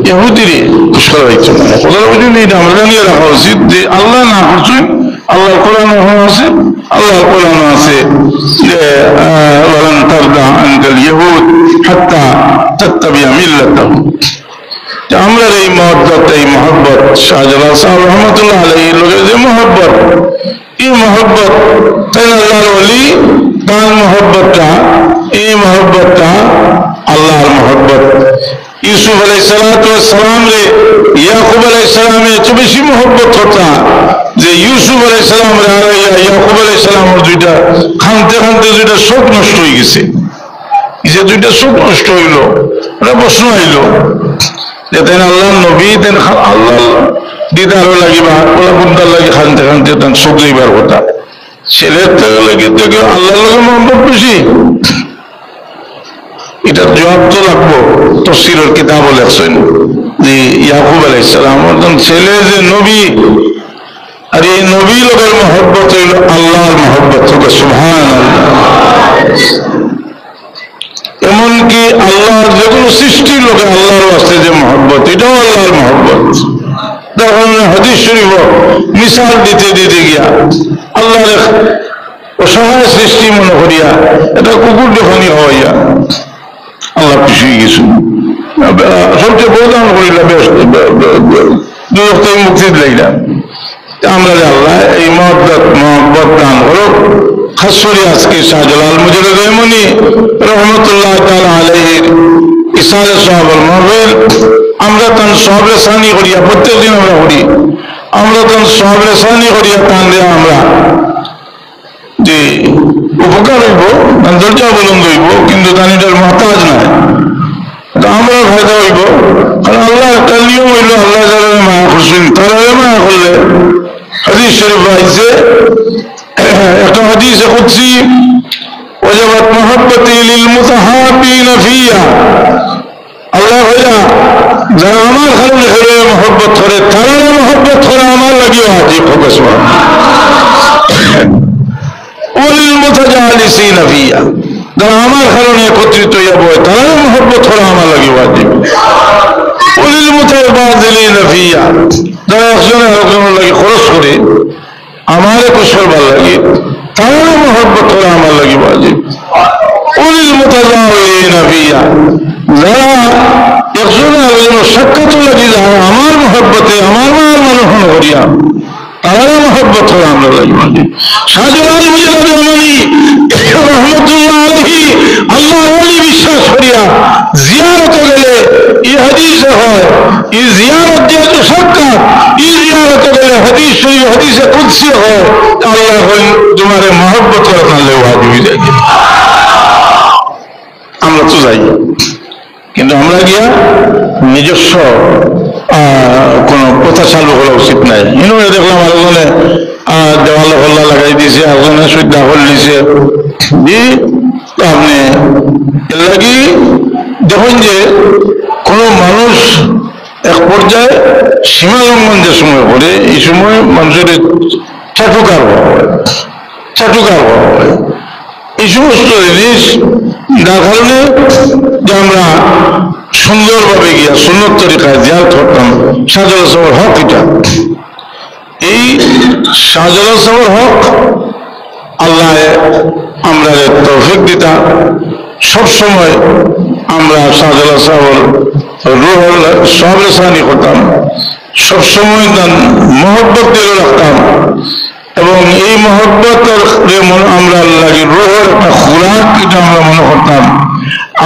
ইহুদিরে খুশি হইতো না। ওরা বুঝুন এটা আমরা জানিয়ে রাখা উচিত যে আল্লাহ না করছেন, আল্লাহ কোরআন আছে, আল্লাহ কোরআন আছে যে ওয়ালান তারদা আনকাল ইয়াহুদ হাত্তা তাত্তাবি'a মিল্লাতাহুম। আমরা এই মহব্বত, এই মহব্বত শাহজালাল সাহেব রহমতুল্লাহ আলাইহির লোকের যে মহব্বত, এই মহব্বত তাই আল্লাহর ওলি তার মহব্বতটা, এই মহব্বতটা আল্লাহর মহব্বত। ইউসুফ আলাইহিসসালাম রে ইয়াকুব আলাইহিসসালামের এত বেশি মহব্বত হতা যে ইউসুফ আলাইহিসসালাম রে আর ইয়াকুব আলাইহিসসালামের দুইটা খানতে খানতে দুইটা চোখ নষ্ট হয়ে গেছে। যে দুইটা চোখ নষ্ট হইল, এটা প্রশ্ন হইল যে তেন আল্লাহ নবী তেন আল্লাহ দিদারও লাগিবা ওলা বুদ্ধার লাগে খানতে খানতে তেন চোখ যাইবার কথা, ছেলের থেকে লাগে দেখে আল্লাহর লগে মহব্বত বেশি। এটার জবাব তো লাগবো। তফসিরের কিতাবও লেখছেন যে ইয়াকুব আলাইহিস সালাম ছেলে যে নবী, আর এই নবী লোকের মহব্বত হইল আল্লাহর মহব্বত। সুবহানাল্লাহ। এমনকি আল্লাহর যে কোনো সৃষ্টির লোকে আল্লাহর ওয়াস্তে যে মহব্বত, এটাও আল্লাহর মহব্বত। দেখুন হাদিস শরীফ মিসাল দিতে দিতে গিয়া আল্লাহর অসহায় সৃষ্টি মনে করিয়া এটা কুকুর যখনই হইয়া আল্লাহ খুশি হয়ে গেছিল, সবচেয়ে প্রদান করিলাম, মুক্তি দিলাম। আমরা যে আল্লাহ এই মহব্বত দান করো। খাস করে আজকে শাহজালাল মুজাহিদ রহমানী রহমতুল্লাহ তাআলা আলাইহির ইসালে সাহাবার মাহফিল, আমরা তান সহবে সানি করিয়া প্রত্যেকদিন আমরা করি, আমরা তান সহবে সানি করিয়া তান দেওয়া আমরা যে উপকার হইব, দরজা বুলন্দ হইব, কিন্তু তান এটার মহতাজ নাই, আমরা ফায়দা হইব। কারণ আল্লাহ একটা নিয়ম হইল, আল্লাহ যারা মায়া করছেন তারা মায়া করলে হাদিস শরীফ আইছে, একটা হাদিসে কুদসি ওয়াজাবাত মুহাব্বতি লিল মুতাহাবিনা ফিয়া, আল্লাহ হইয়া যারা আমার কারণে হইলে মহব্বত করে তারা মহব্বত করে আমার লাগিও ওয়াজিব হবে। সুবহানাল্লাহ। ওয়ালিল মুতাজালিসিনা ফিয়া, যারা আমার কারণে একত্রিত হইয়া বয় তারা মহব্বত করে আমার লাগিও ওয়াজিব। ওয়ালিল মুতাবাদিলিনা ফিয়া, যারা একজনে আরেকজনের লাগি খরচ করে আমার কুশল ভাল লাগে তারা মহব্বত করে আমার লাগে ওয়াজিব। ওয়ালিল মুতাজাওয়িলিনা ফিয়া, যারা একজনে আরেকজনের সাক্ষাৎ লাগি যারা আমার মহব্বতে আমার মার মনোহন করিয়া তারা মহব্বত করে আমরা লাগে ওয়াজিব। শাহজালাল মুজাহিদ রহমানী রহমতুল্লাহ আলাইহি আল্লাহ ওলি বিশ্বাস করিয়া জিয়ারত গেলে এই হাদিসে হয়, এই জিয়ারত যেহেতু সাক্ষাৎ, এই জিয়ারত গেলে হাদিস শরীফ হাদিসে কুদসি হয়, আল্লাহ তোমার মহব্বত করে তাহলে ওয়াজিব হয়ে যায়। আমরা তো যাই, কিন্তু আমরা গিয়া নিজস্ব কোন কথা চালু করা উচিত নাই। ইনুরে দেখলাম আরেকজনে দেওয়ালে হল্লা লাগাই দিছে, আরেকজনে সুদ্ধা হল দিছে, আপনি এর লাগি দেখুন যে কোন মানুষ এক পর্যায়ে সীমা লঙ্ঘন যে সময় করে এই সময় মানুষের চাটুকার হওয়া হয়, চাটুকার হওয়া হয়। এই সমস্ত জিনিস যার কারণে যে আমরা সুন্দরভাবে গিয়া সুন্নত তরিকায় জিয়ারত করতাম শাহজালাল সাহেবের হক। এটা এই শাহজালাল সাহেবের হক আল্লাহ আমরা তৌফিক দিতা, সবসময় আমরা শাহজালাল সাহেবের রুহুল সহবেসানি করতাম, সবসময় তার মহব্বত দিয়ে রাখতাম, এবং এই মহব্বতের আমরা লাগে রুহের একটা খোরাক, এটা আমরা মনে করতাম,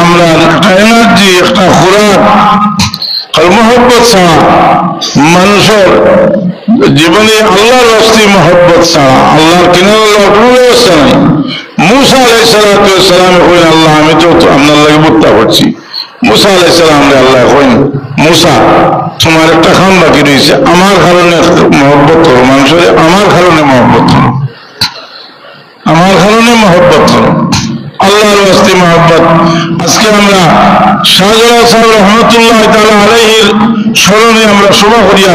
আমরা একটা এনার্জি, একটা খোরাক। আর মহব্বত ছাড়া মানুষের জীবনে আল্লাহর রাস্তায় মহব্বত ছাড়া আল্লাহর কিনারে কোনো ব্যবস্থা নাই। মুসা আলাইহিস সালাম কইলেন আল্লাহ আমি তো আপনার লাগে বুদ্ধা করছি। মুসা আলাইহিস সালাম আল্লাহ কইলেন মুসা তোমার একটা কাম বাকি রয়েছে, আমার কারণে মহব্বত করো, মানুষের আমার কারণে মহব্বত করো, আমার কারণে মহব্বত করো, আল্লাহর রাস্তায় মহব্বত। আজকে আমরা শাহজালাল সাহেব রহমতুল্লাহ তাআলা আলাইহির স্মরণে আমরা শোভা করিয়া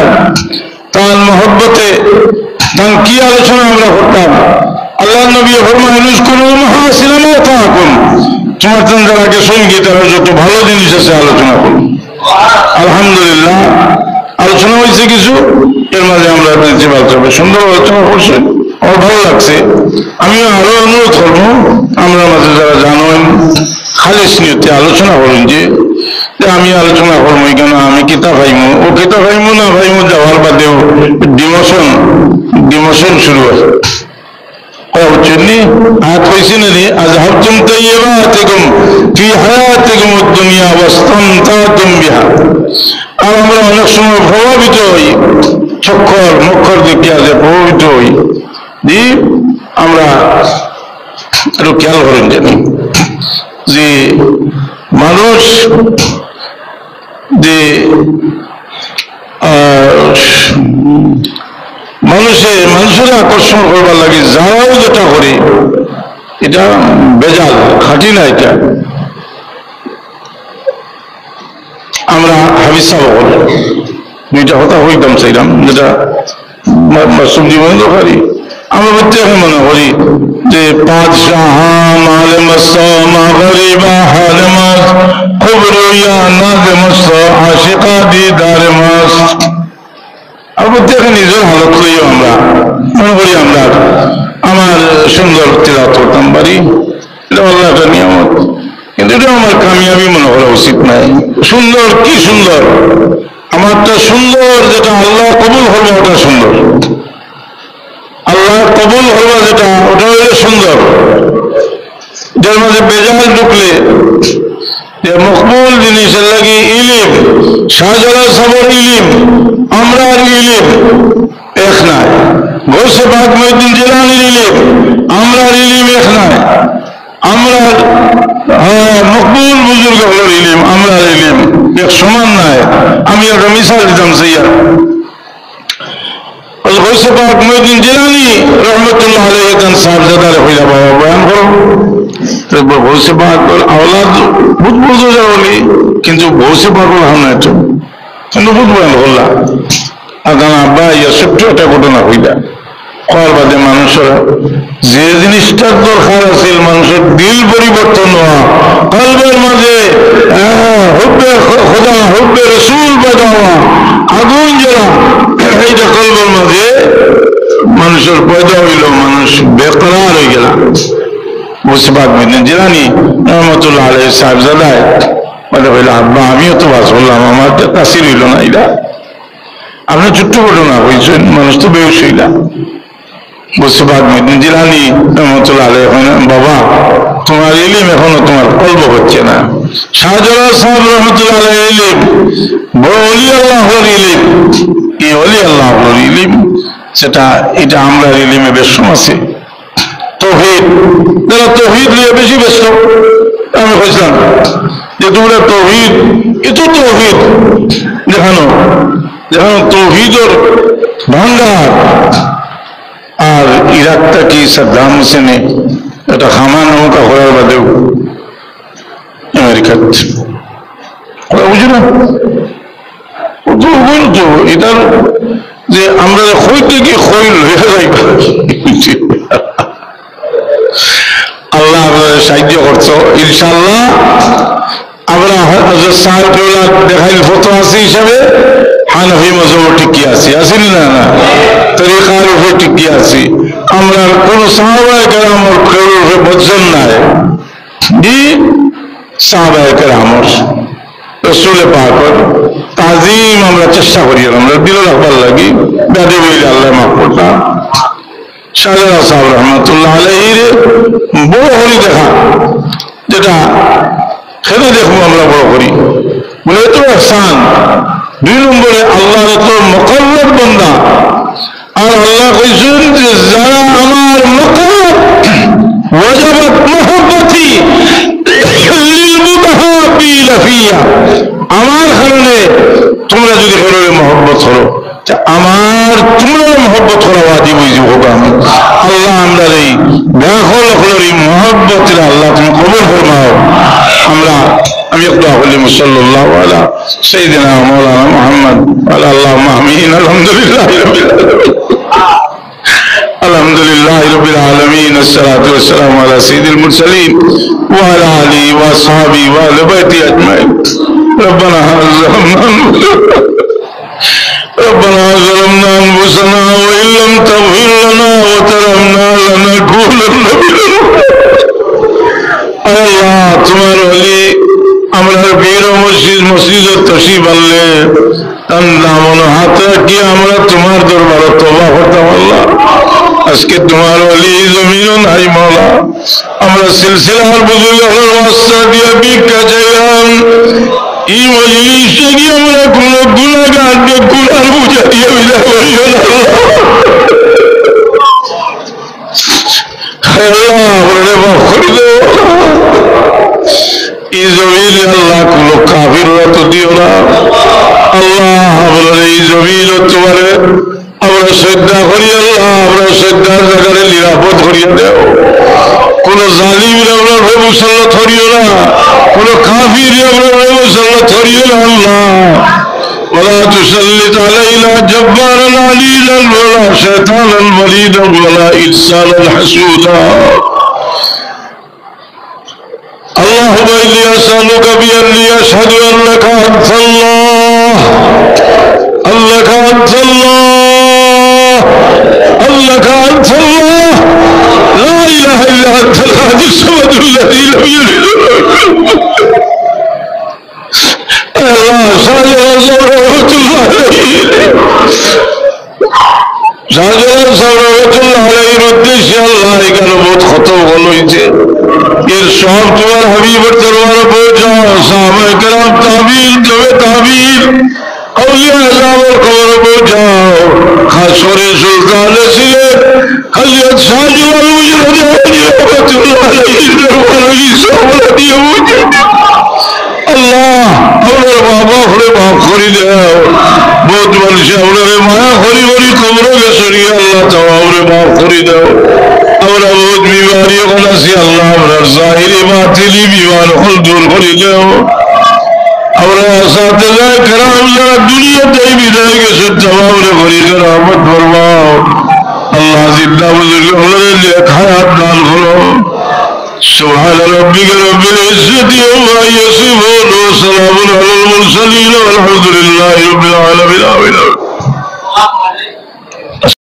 তার মহব্বতে তার কি আলোচনা আমরা করতাম। আল্লাহ নবী ফরমায়েন উযকুরুল মাহাসিনা মা তাকুম, তোমার যারা আগে সঙ্গীত আর যত ভালো জিনিস আছে আলোচনা করুন। আলহামদুলিল্লাহ আলোচনা হয়েছে কিছু, এর মাঝে আমরা সুন্দর আলোচনা করছি, আমার ভালো লাগছে। আমিও আরো অনুরোধ করবো আমরা মাঝে যারা জানেন খালিস নিয়তে আলোচনা করুন, যে আমি আলোচনা করবো কেন আমি কিতাব পাইমু, ও কিতাব পাইমু না পাইমু যাওয়ার বাদেও ডিমোশন শুরু আছে। আজ কইছি না রে আযহাবতুম তাইয়্যিবাতিকুম ফি হায়াতিকুম আদ-দুনিয়া ওয়াস্তামতাতুম বিহা। আর আমরা অনেক সময় প্রভাবিত হই, চক্ষর মুখর দিকে আছে প্রভাবিত হই, আমরা একটু খেয়াল করেন জানি যে মানুষ যে মানুষের আকর্ষণ করবার লাগে যারাও যেটা করে এটা বেজাল খাঁটি না। এটা আমরা হাবিজ সাহেব দুইটা কথা হইতাম চাইলাম, যেটা বাস্তব জীবনে দরকারি। আমরা প্রত্যেকে মনে করি যে পাঁচশাহ মাল মা গরিবা হাল মাস খুব রইয়া নাজ মস্ত আশিকা দিদার মাস। আর প্রত্যেকে নিজের হালত লইও আমরা মনে করি আমরা আমার সুন্দর তিলাওয়াত করতাম পারি, এটা আল্লাহ একটা নিয়ামত, কিন্তু এটা আমার কামিয়াবি মনে করা উচিত নাই। সুন্দর কি সুন্দর, আমারটা সুন্দর, যেটা আল্লাহ কবুল করবে ওটা সুন্দর, আল্লাহ কবুল করবে যেটা ওটা হইলে সুন্দর। যার মাঝে বেজাল ঢুকলে যে মকবুল জিনিসের লাগে ইলিম, শাহজালাল সাবর ইলিম, আমরা ইলিম এক নাই, গৌসে পাক মঈনুদ্দিন জিলানীর ইলিম, আমরা ইলিম এক নাই, আমরা মকবুল বুজুর্গ হলোর ইলিম, আমরা ইলিম এক সমান নাই। আমি একটা মিসাল দিতাম সেইয়া, গৌসে পাক মঈনুদ্দিন জিলানী রহমতুল্লাহ আলাইহি খান সাহেবজাদার হইলা বাবা বয়ান করো, গৌসে পাক আওলাদ বহুত বুজুর্গ হলি, কিন্তু গৌসে পাক হল না, একটু কিন্তু বহুত বয়ান করলা। আর আব্বা ইয়া ছোট্ট একটা ঘটনা হইলা করার বাদে মানুষের যে জিনিসটার দরকার আছে, মানুষের দিল পরিবর্তন হওয়া, কলবের মাঝে হুব্বে খোদা হুব্বে রসুল পয়দা হওয়া, আগুন জ্বলা, এইটা কলবের মাঝে মানুষের পয়দা হইল, মানুষ বেকরার হয়ে গেল। গৌসে পাক মঈনুদ্দিন জিলানী রহমতুল্লাহ আলাইহি সাহেবজাদায় মানে হইল আব্বা আমিও তো বাস বললাম, আমার তো কাশি রইল না, এটা আপনার ছোট্ট ঘটনা হয়েছেন, মানুষ তো বেউস হইলা। গৌসে পাক মঈনুদ্দিন জিলানী রহমতুল্লাহ আলাইহি বাবা তোমার ইলিম এখনো তোমার কলব হচ্ছে না। শাহজালাল সাহেব রহমতুল্লাহ আলাইহি ইলিম বড় ওলি আল্লাহর ইলিম, এই ওলি আল্লাহর ইলিম সেটা এটা আমরা ইলিমে বেশ আছে। তৌহিদ, যারা তৌহিদ নিয়ে বেশি ব্যস্ত, আমি বলছিলাম যে তোমরা তৌহিদ, এত তৌহিদ দেখানো যেখানে তৌহিদর ভান্ডার। আর ইরাকটা কি সাদ্দাম হোসেনে একটা খামা নৌকা করার বাদেও আমেরিকার বুঝি না তো এটার যে আমরা হইতে কি হইল আল্লাহ আপনাদের সাহায্য করছো ইনশাআল্লাহ। আমরা দেখাইল ফটো আছে হিসাবে হানাফি মজহব টিকি আছি, আসিল না না তরিকার উপরে টিকি আছি। আমরা কোন সাহাবায়ে কেরামের উপরে বদজন নাই, জি সাহাবায়ে কেরামের রাসূল পাকের তাজিম আমরা চেষ্টা করি, আমরা দিল রাখবার লাগি দাদি বইলে আল্লাহ মাফ করতাম। শাহজালাল সাহেব রহমতুল্লাহ আলাইহির বড় হরি দেখা, যেটা সেটা দেখবো আমরা বড় করি বলে এত আহসান। 2 নম্বরে আল্লাহর এত মুকাররব বান্দা, আর আল্লাহ কইছেন যে যারা আমার মুকাররব ওয়াজাবাত মুহাব্বতি লিল মুতাহাবিনা ফিয়া, আমার কারণে তোমরা যদি কারণে মহব্বত করো, আমার তোমরা মহব্বত করা ওয়াজিব হইছে হোক। আল্লাহ আমরা এই ব্যাকুল হলরি মহব্বতের আল্লাহ তুমি কবুল ফরমাও। আমরা আমি একটু বলি সাল্লাল্লাহু আলা সাইয়্যিদিনা মাওলানা মুহাম্মদ ওয়া আল্লাহুম্মা আমিন। আলহামদুলিল্লাহি রাব্বিল আলামিন, আসসালাতু ওয়াসসালামু আলা সাইয়্যিদিল মুরসালিন ওয়া আলা আলিহি ওয়া আসহাবিহি ওয়া আহলি বাইতি আজমাইন। ربنا ظلمنا أنفسنا وإن لم تغفر لنا وترحمنا لنكونن من আল্লাহ তোমার ওলি আমরা বীর মসজিদ তশরিফ আনলে তার নামন হাত রাখি আমরা তোমার দরবারে তওবা করতাম। আল্লাহ আজকে তোমার ওলি জমিনও নাই মাওলা, আমরা সিলসিলার বুজুর্গের ওয়াস্তা দিয়ে ভিক্ষা চাইলাম। এই মজলিসে গিয়ে আমরা কোন গুনাহগারকে গুনার বোঝা দিয়ে বিদায় করিও না আল্লাহ, আমাদের মাফ করে দাও। শ্রদ্ধা করি আল্লাহ আমরা শ্রদ্ধার জায়গায় নিরাপদ করিয়া দেও কোন জালিমের আমরা মুসল্লাত করিও না কোন কাফির আমরা মুসল্লাত করিও না আল্লাহ ولا تسلط علينا جبارا عنيدا ولا شيطانا مريدا ولا انسانا حسودا اللهم اني اسالك باني اشهد انك انت الله انك انت الله انك انت الله لا اله الا انت الاحد الصمد الذي لم يلد এর সব তোমার হাবিবের দরবারে পৌঁছাও সাহাবায়ে কেরাম তাবিঈন তবে তাবিঈন আউলিয়া আযমের কবরে পৌঁছাও খাস করে সুলতান ছিলেন হযরত শাহজালাল মুজরুদ্দিন রাহমাতুল্লাহ আলাইহির দরবারে সওয়াল দিয়ে আল্লাহ আমার বাবা হলে মাফ করে দাও বহুত মানুষ আপনারে মায়া করি করি কবরে গেছরি আল্লাহ তাও আমরা মাফ করে দাও আমরা বহুত বিমারি এখন আছি আল্লাহ আপনার জাহিরি বাতিলি বিমার হল দূর করে দাও আমরা সাথে কেরাম যারা দুনিয়াতে বিদায় গেছে তাও আমরা করি রহমত ফরমাও আল্লাহ জিন্দা বুজুর্গ হলে হায়াত দান করো سبحان ربك رب العزة عما يصفون وسلام على المرسلين والحمد لله رب العالمين